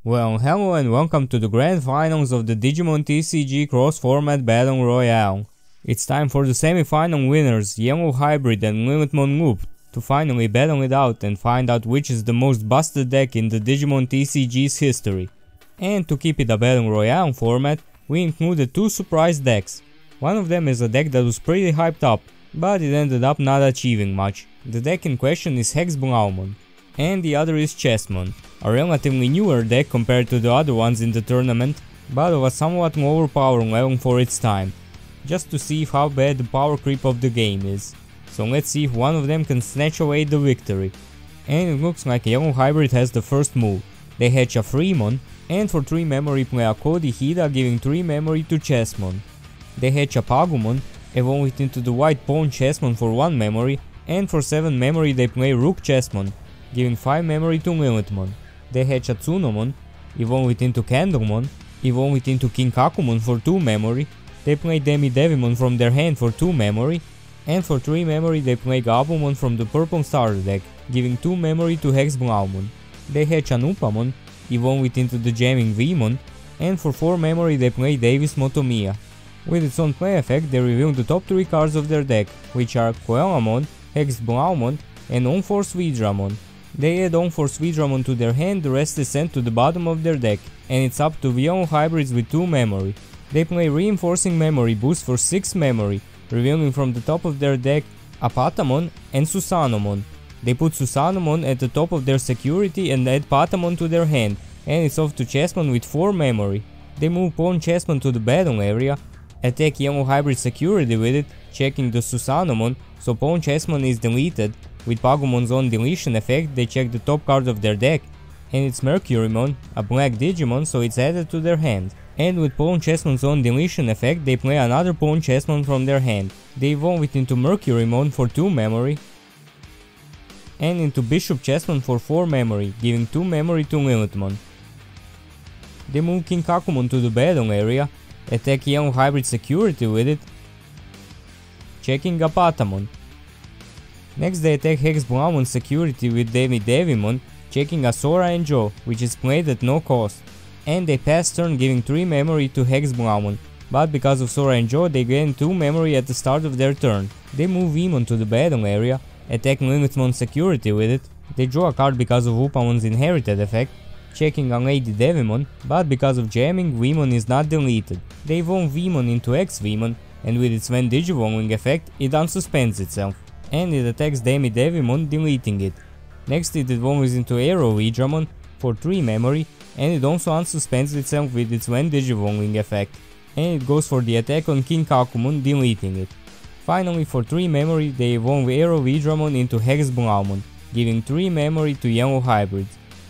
Well, hello and welcome to the grand finals of the Digimon TCG cross-format Battle Royale. It's time for the semi-final winners, Yellow Hybrid and Lilithmon Loop, to finally battle it out and find out which is the most busted deck in the Digimon TCG's history. And to keep it a Battle Royale format, we included two surprise decks. One of them is a deck that was pretty hyped up, but it ended up not achieving much. The deck in question is Hex-Blaumon, and the other is Chessmon, a relatively newer deck compared to the other ones in the tournament, but of a somewhat lower power level for its time, just to see how bad the power creep of the game is. So let's see if one of them can snatch away the victory. And it looks like Yellow Hybrid has the first move. They hatch a Freemon, and for 3 memory play a Cody Hida giving 3 memory to Chessmon. They hatch a Pagumon, evolve it into the white pawn Chessmon for 1 memory, and for 7 memory they play Rook Chessmon, giving 5 memory to Lilithmon. They hatch a Tsunomon, evolve it into Candlemon, evolve it into Kinkakumon for 2 memory, they play Demi-Devimon from their hand for 2 memory, and for 3 memory they play Gabumon from the purple starter deck, giving 2 memory to Hex-Blaumon. They hatch an Upamon, evolve it into the Jamming Vmon, and for 4 memory they play Davis Motomiya. With its own play effect they reveal the top 3 cards of their deck, which are Coelamon, Hex-Blaumon, and On-Force Vidramon. They add On-Force Vidramon to their hand, the rest is sent to the bottom of their deck, and it's up to Yellow Hybrids with 2 memory. They play Reinforcing Memory boost for 6 memory, revealing from the top of their deck Apatamon and Susanomon. They put Susanomon at the top of their security and add Patamon to their hand, and it's off to Chessmon with 4 memory. They move Pawn Chessmon to the battle area, attack Yellow Hybrid security with it, checking the Susanomon, so Pawn Chessmon is deleted. With Pagumon's own deletion effect, they check the top card of their deck, and it's Mercurymon, a black Digimon, so it's added to their hand. And with Pawn Chessmon's own deletion effect, they play another Pawn Chessmon from their hand. They evolve it into Mercurymon for 2 memory, and into Bishop Chessmon for 4 memory, giving 2 memory to Lilithmon. They move Kinkakumon to the battle area, attack Yellow Hybrid security with it, checking Apatamon. Next they attack Hex-Blaumon security with Demi-Devimon, checking a Sora and Joe, which is played at no cost. And they pass turn giving 3 memory to Hex-Blaumon, but because of Sora and Joe they gain 2 memory at the start of their turn. They move Vmon to the battle area, attack Lilithmon security with it, they draw a card because of Upamon's inherited effect, checking a Lady Devimon, but because of jamming Vmon is not deleted. They evolve Vmon into X-Vmon, and with its when digivolving effect it unsuspends itself, and it attacks Demi-Devimon, deleting it. Next it evolves into Aero Vidramon for 3 memory, and it also unsuspends itself with its when digivolving effect, and it goes for the attack on Kinkakumon, deleting it. Finally, for 3 memory they evolve Aero Vidramon into Hex-Blaumon, giving 3 memory to Yellow Hybrid.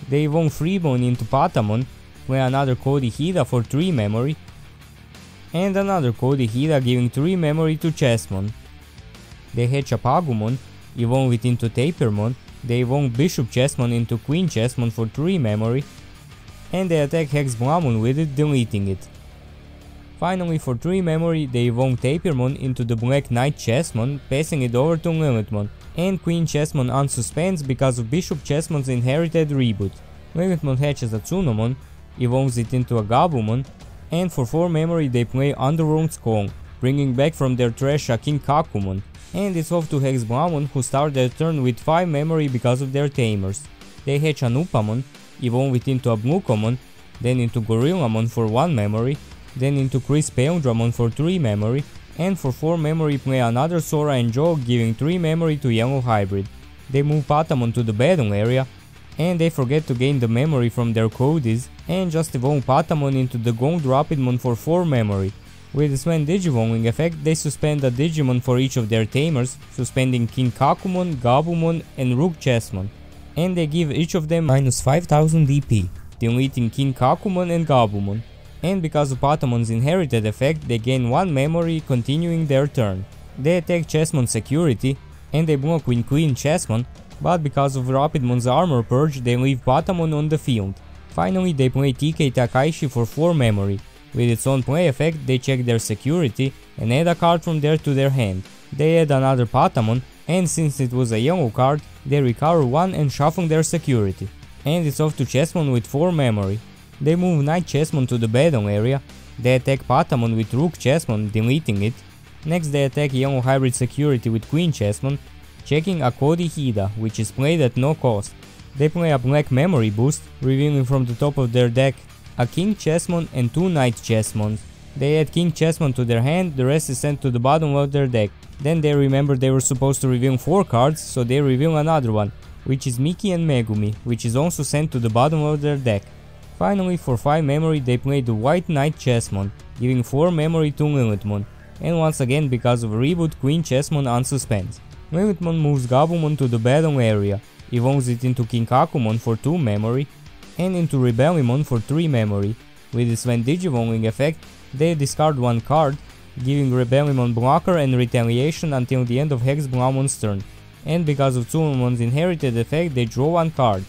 They evolve Freemon into Patamon, play another Cody Hida for 3 memory, and another Cody Hida giving 3 memory to Chessmon. They hatch a Pagumon, evolve it into Tapermon, they evolve Bishop Chessmon into Queen Chessmon for 3 memory, and they attack Hex-Blaumon with it, deleting it. Finally, for 3 memory they evolve Tapermon into the Black Knight Chessmon, passing it over to Lilithmon, and Queen Chessmon unsuspends because of Bishop Chessmon's inherited reboot. Lilithmon hatches a Tsunomon, evolves it into a Gabumon, and for 4 memory they play Underworld Skull, bringing back from their trash a Kinkakumon. And it's off to Hex-Blaumon, who start their turn with 5 memory because of their tamers. They hatch an Upamon, evolve it into a Bluecommon, then into Gorillamon for 1 memory, then into Chris Peldramon for 3 memory, and for 4 memory play another Sora and Joe, giving 3 memory to Yellow Hybrid. They move Patamon to the battle area, and they forget to gain the memory from their Codies, and just evolve Patamon into the Gold Rapidmon for 4 memory. With its when digivolving effect, they suspend a Digimon for each of their tamers, suspending Kinkakumon, Gabumon, and Rook Chessmon. And they give each of them minus 5000 DP, deleting Kinkakumon and Gabumon. And because of Patamon's inherited effect, they gain 1 memory, continuing their turn. They attack Chessmon security, and they block with Queen Chessmon, but because of Rapidmon's armor purge, they leave Patamon on the field. Finally, they play TK Takaishi for 4 memory. With its own play effect, they check their security and add a card from there to their hand. They add another Patamon, and since it was a yellow card, they recover 1 and shuffle their security. And it's off to Chessmon with 4 memory. They move Knight Chessmon to the battle area. They attack Patamon with Rook Chessmon, deleting it. Next they attack Yellow Hybrid Security with Queen Chessmon, checking a Cody Hida, which is played at no cost. They play a Black Memory Boost, revealing from the top of their deck a King Chessmon and 2 Knight Chessmons. They add King Chessmon to their hand, the rest is sent to the bottom of their deck. Then they remember they were supposed to reveal 4 cards, so they reveal another one, which is Miki and Megumi, which is also sent to the bottom of their deck. Finally, for 5 memory they play the White Knight Chessmon, giving 4 memory to Lilithmon, and once again because of reboot Queen Chessmon unsuspends. Lilithmon moves Gabumon to the battle area, evolves it into Kinkakumon for 2 memory, and into Rebellimon for 3 memory. With its when Digivolving effect, they discard 1 card, giving Rebellimon blocker and retaliation until the end of Hex Blaumon's turn, and because of Tsunomon's inherited effect they draw 1 card,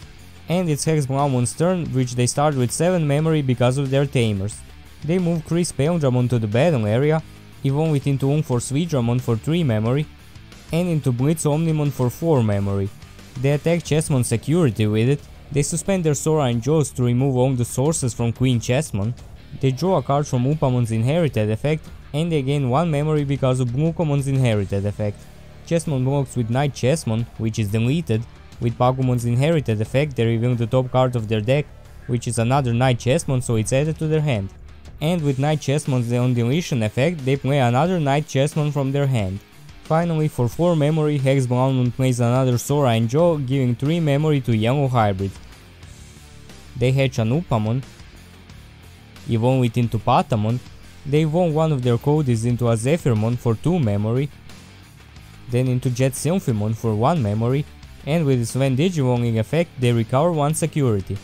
and it's Hex Blaumon's turn, which they start with 7 memory because of their tamers. They move Chris Peldramon to the battle area, evolve it into Ungforce Vidramon for 3 memory, and into Blitz Omnimon for 4 memory. They attack Chessmon Security with it. They suspend their Sora and Jaws to remove all the sources from Queen Chessmon. They draw a card from Upamon's inherited effect, and they gain 1 memory because of Blukomon's inherited effect. Chessmon blocks with Knight Chessmon, which is deleted. With Pagumon's inherited effect they reveal the top card of their deck, which is another Knight Chessmon, so it's added to their hand. And with Knight Chessmon's on deletion effect they play another Knight Chessmon from their hand. Finally, for 4 memory, Hex Blaumon plays another Sora and Joe, giving 3 memory to Yellow Hybrid. They hatch an Upamon, evolve it into Patamon. They evolve one of their Codys into a Zephyrmon for 2 memory, then into Jet Sylphimon for 1 memory, and with its when Digivolving effect they recover 1 security.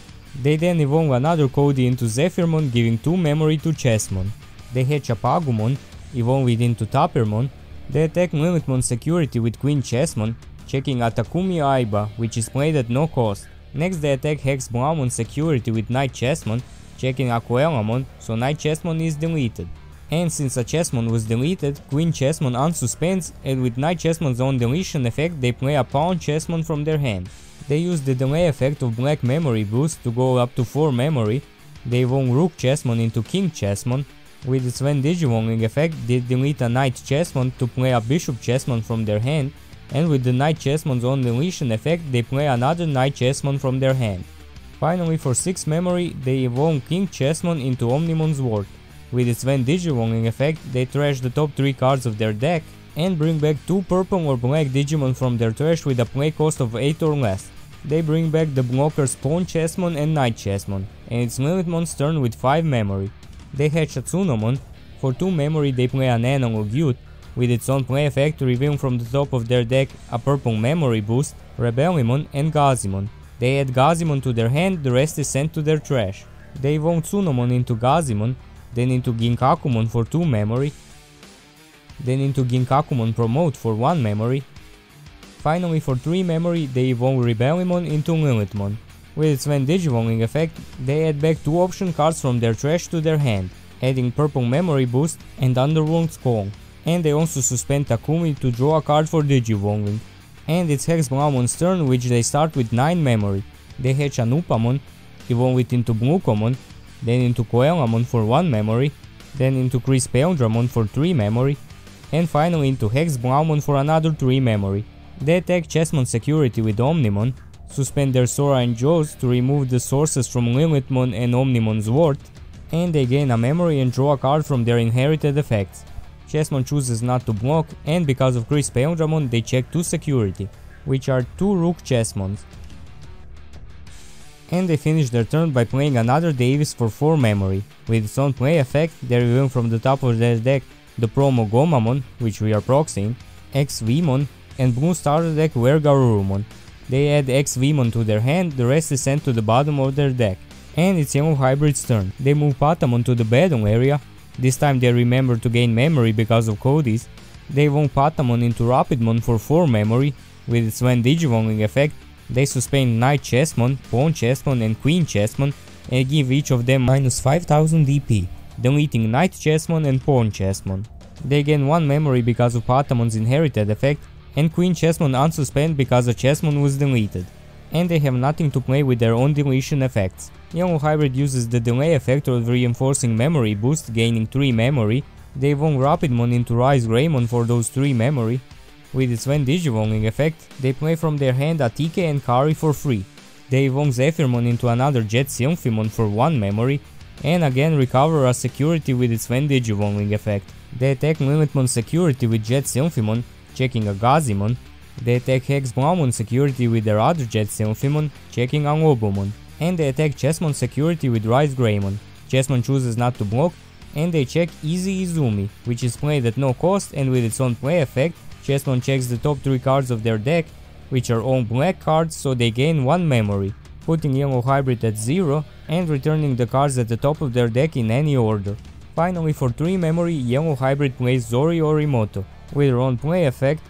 They then evolve another Cody into Zephyrmon, giving 2 memory to Chessmon. They hatch a Pagumon, evolve it into Tapirmon. They attack Lilithmon Security with Queen Chessmon, checking a Takumi Aiba, which is played at no cost. Next they attack Hex Blaumon Security with Knight Chessmon, checking a Coelamon, so Knight Chessmon is deleted. And since a Chessmon was deleted, Queen Chessmon unsuspends, and with Knight Chessmon's own deletion effect they play a Pawn Chessmon from their hand. They use the delay effect of Black Memory Boost to go up to 4 memory. They evolve Rook Chessmon into King Chessmon. With its when Digivolving effect they delete a Knight Chessmon to play a Bishop Chessmon from their hand, and with the Knight Chessmon's own deletion effect they play another Knight Chessmon from their hand. Finally, for 6 memory they evolve King Chessmon into Omnimon's Ward. With its when Digivolving effect they trash the top 3 cards of their deck and bring back 2 purple or black Digimon from their trash with a play cost of 8 or less. They bring back the blockers Pawn Chessmon and Knight Chessmon, and it's Lilithmon's turn with 5 memory. They hatch a Tsunomon. For 2 memory they play an Analog Youth, with its own play effect to reveal from the top of their deck a purple memory boost, Rebellimon and Gazimon. They add Gazimon to their hand, the rest is sent to their trash. They evolve Tsunomon into Gazimon, then into Ginkakumon for 2 memory, then into Ginkakumon Promote for 1 memory. Finally, for 3 memory they evolve Rebellimon into Lilithmon. With its when Digivolving effect they add back 2 option cards from their trash to their hand, adding purple memory boost and Underworld's Call, and they also suspend Takumi to draw a card for Digivolving. And it's Hex Blaumon's turn, which they start with 9 memory. They hatch an Upamon, evolve it into Blukomon, then into Coelamon for 1 memory, then into Chris Peldramon for 3 memory, and finally into Hex Blaumon for another 3 memory. They attack Chessmon Security with Omnimon, suspend their Sora and Jaws to remove the sources from Lilithmon and Omnimon's Ward, and they gain a memory and draw a card from their inherited effects. Chessmon chooses not to block, and because of Chris Peldramon they check 2 security, which are 2 Rook Chessmons. And they finish their turn by playing another Davis for 4 memory. With its own play effect they reveal from the top of their deck the promo Gomamon, which we are proxying, X-Vmon, and blue starter deck Wergarurumon. They add X-Vmon to their hand, the rest is sent to the bottom of their deck. And it's Yellow Hybrid's turn. They move Patamon to the battle area. This time they remember to gain memory because of Codys. They evolve Patamon into Rapidmon for 4 memory. With its when Digivolving effect they suspend Knight Chessmon, Pawn Chessmon and Queen Chessmon and give each of them minus 5000 DP, deleting Knight Chessmon and Pawn Chessmon. They gain 1 memory because of Patamon's inherited effect, and Queen Chessmon unsuspend because a Chessmon was deleted. and they have nothing to play with their own deletion effects. Yellow Hybrid uses the delay effect of reinforcing memory boost, gaining 3 memory. They evolve Rapidmon into Rise Greymon for those 3 memory. With its when Digivolving effect, they play from their hand a TK and Kari for free. They evolve Zephyrmon into another Jet Sylphimon for 1 memory, and again recover a security with its when Digivolving effect. They attack Lilithmon security with Jet Sylphimon, checking a Gazimon. They attack Hex Blaumon security with their other Jet Sylphimon, checking a Lobomon. And they attack Chessmon security with Rise Greymon. Chessmon chooses not to block, and they check Easy Izumi, which is played at no cost, and with its own play effect, Chessmon checks the top 3 cards of their deck, which are all black cards, so they gain 1 memory, putting Yellow Hybrid at 0 and returning the cards at the top of their deck in any order. Finally, for 3 memory, Yellow Hybrid plays Zori Orimoto. With their own play effect,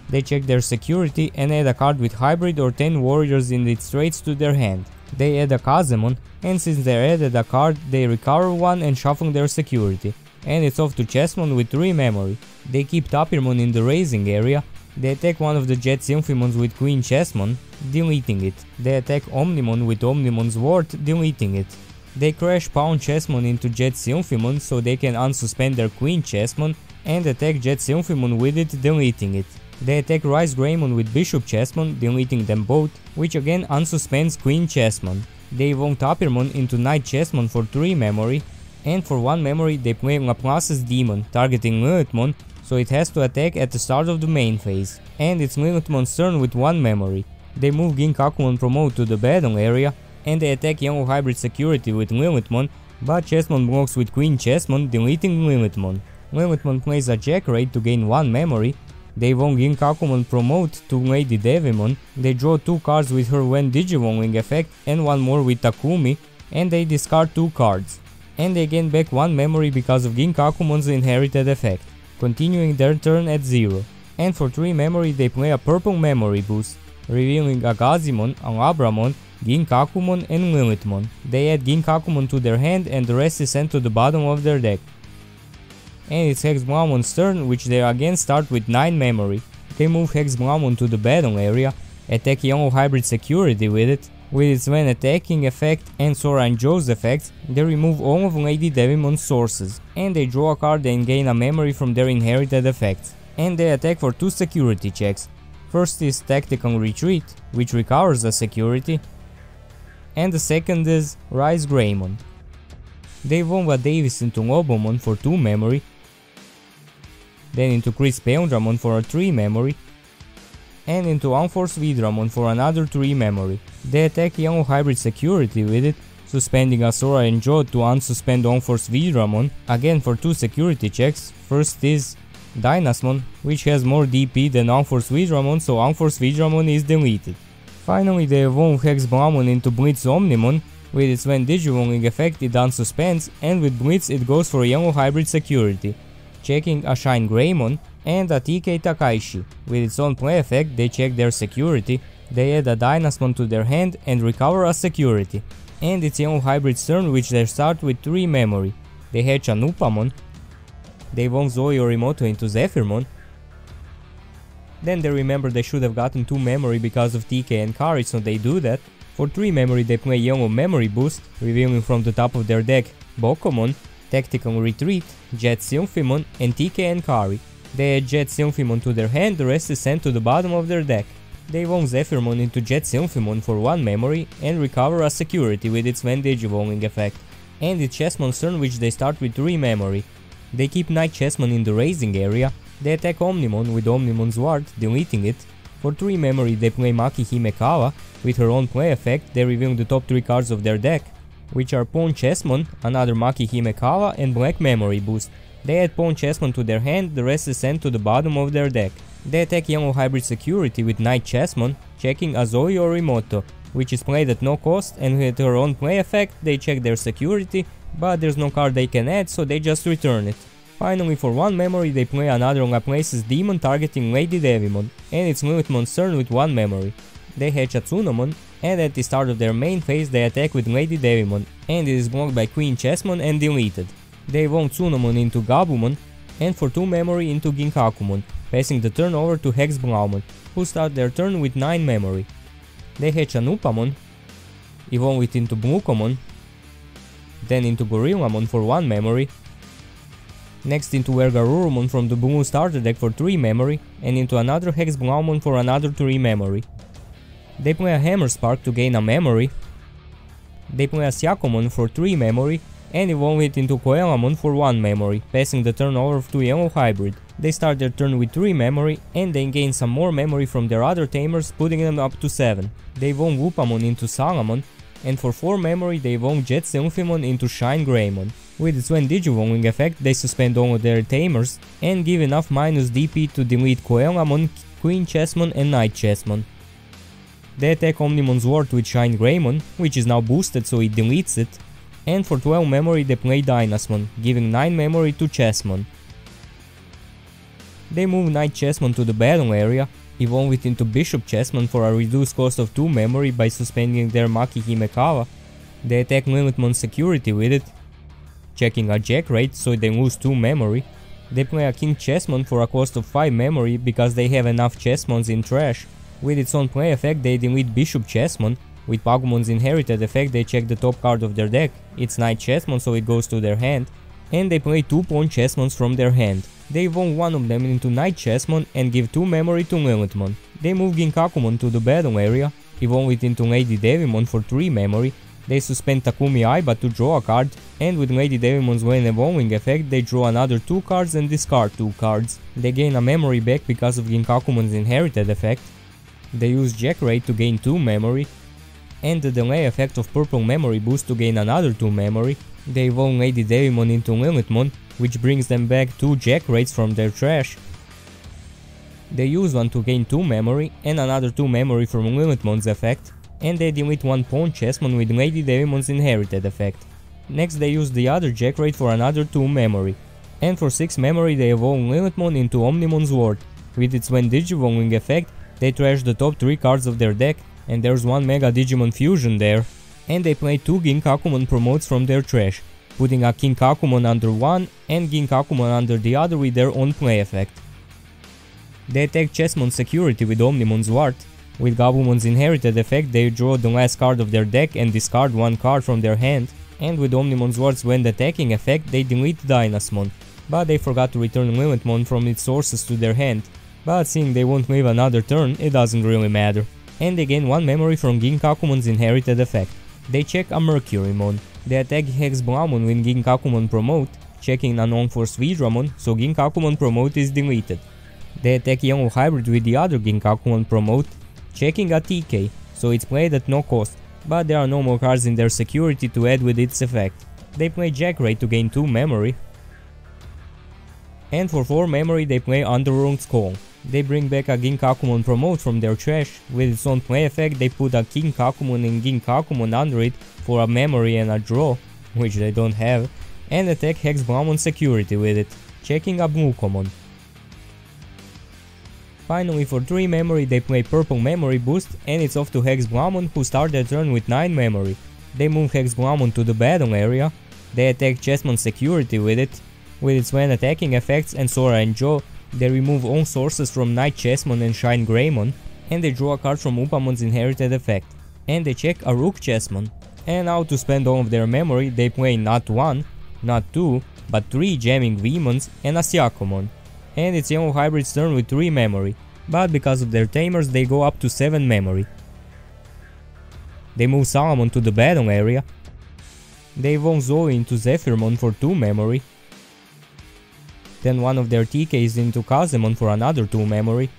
they check their security and add a card with Hybrid or 10 warriors in its traits to their hand. They add a Kazemon, and since they added a card, they recover 1 and shuffle their security. And it's off to Chessmon with 3 memory. They keep Tapirmon in the raising area. They attack one of the Jet Sylphimons with Queen Chessmon, deleting it. They attack Omnimon with Omnimon's Ward, deleting it. They crash Pawn Chessmon into Jet Sylphimon so they can unsuspend their Queen Chessmon and attack Jet Sylphimon with it, deleting it. They attack Rise Greymon with Bishop Chessmon, deleting them both, which again unsuspends Queen Chessmon. They evolve Tapirmon into Knight Chessmon for 3 memory, and for 1 memory they play Laplace's Demon, targeting Lilithmon, so it has to attack at the start of the main phase. And it's Lilithmon's turn with 1 memory. They move Ginkakumon Promote to the battle area, and they attack Yellow Hybrid security with Lilithmon, but Chessmon blocks with Queen Chessmon, deleting Lilithmon. Lilithmon plays a Jack Raid to gain 1 memory. They evolve Ginkakumon Promote to Lady Devimon. They draw 2 cards with her when Digivolving effect and 1 more with Takumi, and they discard 2 cards. And they gain back 1 memory because of Ginkakumon's inherited effect, continuing their turn at 0. And for 3 memory they play a purple memory boost, revealing a Gazimon, a Labramon, Ginkakumon and Lilithmon. They add Ginkakumon to their hand and the rest is sent to the bottom of their deck. And it's Hex Blaumon's turn, which they again start with 9 memory. They move Hex Blaumon to the battle area, attack Yellow Hybrid security with it. With its when attacking effect and Sora and Joe's effects, they remove all of Lady Devimon's sources, and they draw a card and gain a memory from their inherited effects. And they attack for 2 security checks. First is Tactical Retreat, which recovers a security, and the second is Rise Greymon. They evolve a Davis into Lobomon for 2 memory, then into Chris Peldramon for a 3 memory, and into Unforced Vidramon for another 3 memory. They attack Yellow Hybrid security with it, suspending Asura and Joe to unsuspend Unforced Vidramon, again for 2 security checks. First is Dynasmon, which has more DP than Unforced Vidramon, so Unforced Vidramon is deleted. Finally they evolve Hex Blaumon into Blitz Omnimon. With its when Digivolving effect it unsuspends, and with Blitz it goes for Yellow Hybrid security, checking a Shine Greymon and a TK Takaishi. With its own play effect they check their security, they add a Dynasmon to their hand and recover a security. And it's Yellow Hybrid's turn, which they start with 3 memory. They hatch a Nupamon, they evolve Zoe Orimoto into Zephyrmon. Then they remember they should have gotten 2 memory because of TK and Kari, so they do that. For 3 memory they play Yellow Memory Boost, revealing from the top of their deck Bokomon, Tactical Retreat, Jet Sylphimon and TK and Kari. They add Jet Sylphimon to their hand, the rest is sent to the bottom of their deck. They evolve Zephyrmon into Jet Sylphimon for 1 memory and recover a security with its when Digivolving effect. And it's Chessmon's turn, which they start with 3 memory. They keep Knight Chessmon in the raising area, they attack Omnimon with Omnimon's Ward, deleting it. For 3 memory they play Maki Himekawa. With her own play effect they reveal the top 3 cards of their deck, which are Pawn Chessmon, another Maki Himekawa and Black Memory Boost. They add Pawn Chessmon to their hand, the rest is sent to the bottom of their deck. They attack Yellow Hybrid security with Knight Chessmon, checking Azoi Orimoto, which is played at no cost, and with her own play effect they check their security, but there's no card they can add, so they just return it. Finally, for 1 memory they play another Laplace's Demon targeting Lady Devimon, and it's Lilithmon's turn with 1 memory. They hatch a Tsunomon, and at the start of their main phase they attack with Lady Devimon, and it is blocked by Queen Chessmon and deleted. They evolve Tsunomon into Gabumon, and for 2 memory into Ginkakumon, passing the turn over to Hex Blaumon, who start their turn with 9 memory. They hatch an Upamon, evolve it into Bluecomon, then into Gorillamon for 1 memory, next into Garurumon from the Blue starter deck for 3 memory, and into another Hex Blaumon for another 3 memory. They play a Hammer Spark to gain a memory, they play a Syakomon for 3 memory, and evolve it into Coelamon for 1 memory, passing the turn over to Yellow Hybrid. They start their turn with 3 memory, and then gain some more memory from their other tamers, putting them up to 7. They evolve Upamon into Salamon, and for 4 memory they evolve Jet Sylphimon into Shine Greymon. With its when Digivolving effect, they suspend all of their tamers, and give enough minus DP to delete Coelamon, Queen Chessmon and Knight Chessmon. They attack Omnimon's Ward with Shine Greymon, which is now boosted so it deletes it, and for 12 memory they play Dynasmon, giving 9 memory to Chessmon. They move Knight Chessmon to the battle area, evolve it into Bishop Chessmon for a reduced cost of 2 memory by suspending their Maki Himekawa. They attack Lilithmon Security with it, checking a Jack rate so they lose 2 memory. They play a King Chessmon for a cost of 5 memory because they have enough Chessmons in trash. With its own play effect they delete Bishop Chessmon. With Pagumon's inherited effect they check the top card of their deck, it's Knight Chessmon so it goes to their hand, and they play 2 Pawn Chessmons from their hand. They evolve one of them into Knight Chessmon and give 2 memory to Lilithmon. They move Ginkakumon to the battle area, evolve it into Lady Devimon for 3 memory, they suspend Takumi Aiba to draw a card, and with Lady Devimon's when evolving effect they draw another 2 cards and discard 2 cards. They gain a memory back because of Ginkakumon's inherited effect. They use Jack Rate to gain 2 memory, and the delay effect of purple memory boost to gain another 2 memory. They evolve Lady Devimon into Lilithmon, which brings them back 2 Jack Rates from their trash. They use one to gain 2 memory and another 2 memory from Lilithmon's effect, and they delete 1 Pawn Chessmon with Lady Devimon's inherited effect. Next they use the other Jack Rate for another 2 memory, and for 6 memory they evolve Lilithmon into Omnimon's Ward. With its when Digivolving effect they trash the top 3 cards of their deck, and there's 1 Mega Digimon Fusion there, and they play 2 Ginkakumon promotes from their trash, putting a Kinkakumon under one and Ginkakumon under the other with their own play effect. They attack Chessmon Security with Omnimon's Ward. With Gabumon's inherited effect they draw the last card of their deck and discard 1 card from their hand, and with Omnimon's Ward's when attacking effect they delete Dynasmon, but they forgot to return Lilithmon from its sources to their hand, but seeing they won't live another turn it doesn't really matter. And they gain 1 memory from Ginkakumon's inherited effect. They check a Mercurymon. They attack Hex Blaumon when Ginkakumon promote, checking a non-force Vidramon, so Ginkakumon promote is deleted. They attack Yellow Hybrid with the other Ginkakumon promote, checking a TK, so it's played at no cost, but there are no more cards in their security to add with its effect. They play Jack Ray to gain 2 memory, and for 4 memory they play Underworld's Call. They bring back a Ginkakumon promote from their trash. With its own play effect they put a Kinkakumon and Ginkakumon under it for a memory and a draw, which they don't have, and attack Hex Blaumon Security with it, checking a Bluecomon. Finally for 3 memory they play Purple Memory Boost, and it's off to Hex Blaumon, who start their turn with 9 memory. They move Hex Blaumon to the battle area, they attack Chessmon Security with it. With its when attacking effects and Sora and Joe, they remove all sources from Knight Chessmon and Shine Greymon, and they draw a card from Upamon's inherited effect, and they check a Rook Chessmon. And now to spend all of their memory they play not 1, not 2, but 3 Jamming Vemons and a Syakomon. And it's Yellow Hybrid's turn with 3 memory, but because of their tamers they go up to 7 memory. They move Salamon to the battle area, they evolve Zoe into Zephyrmon for 2 memory, then one of their TKs into Kazemon for another 2 memory.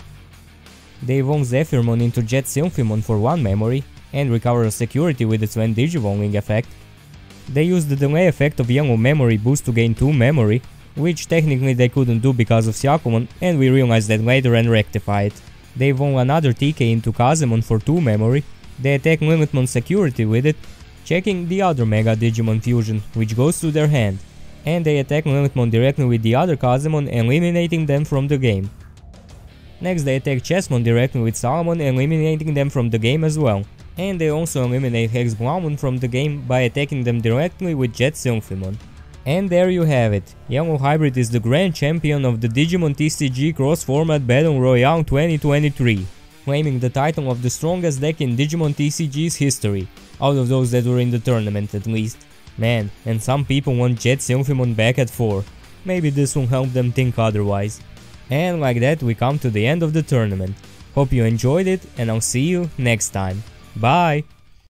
They evolve Zephyrmon into Jet Sylphimon for 1 memory, and recover a security with its when Digivolving effect. They use the delay effect of Yellow Memory Boost to gain 2 memory, which technically they couldn't do because of Syakomon, and we realized that later and rectify it. They evolve another TK into Kazemon for 2 memory, they attack Lilithmon Security with it, checking the other Mega Digimon Fusion, which goes to their hand. And they attack Lilithmon directly with the other Kazemon, eliminating them from the game. Next they attack Chessmon directly with Salamon, eliminating them from the game as well. And they also eliminate Hex Blaumon from the game by attacking them directly with Jet Sylphimon. And there you have it, Yellow Hybrid is the Grand Champion of the Digimon TCG Cross-Format Battle Royale 2023. claiming the title of the strongest deck in Digimon TCG's history, out of those that were in the tournament at least. Man, and some people want Jet Lilithmon back at 4. Maybe this will help them think otherwise. And like that we come to the end of the tournament. Hope you enjoyed it, and I'll see you next time. Bye!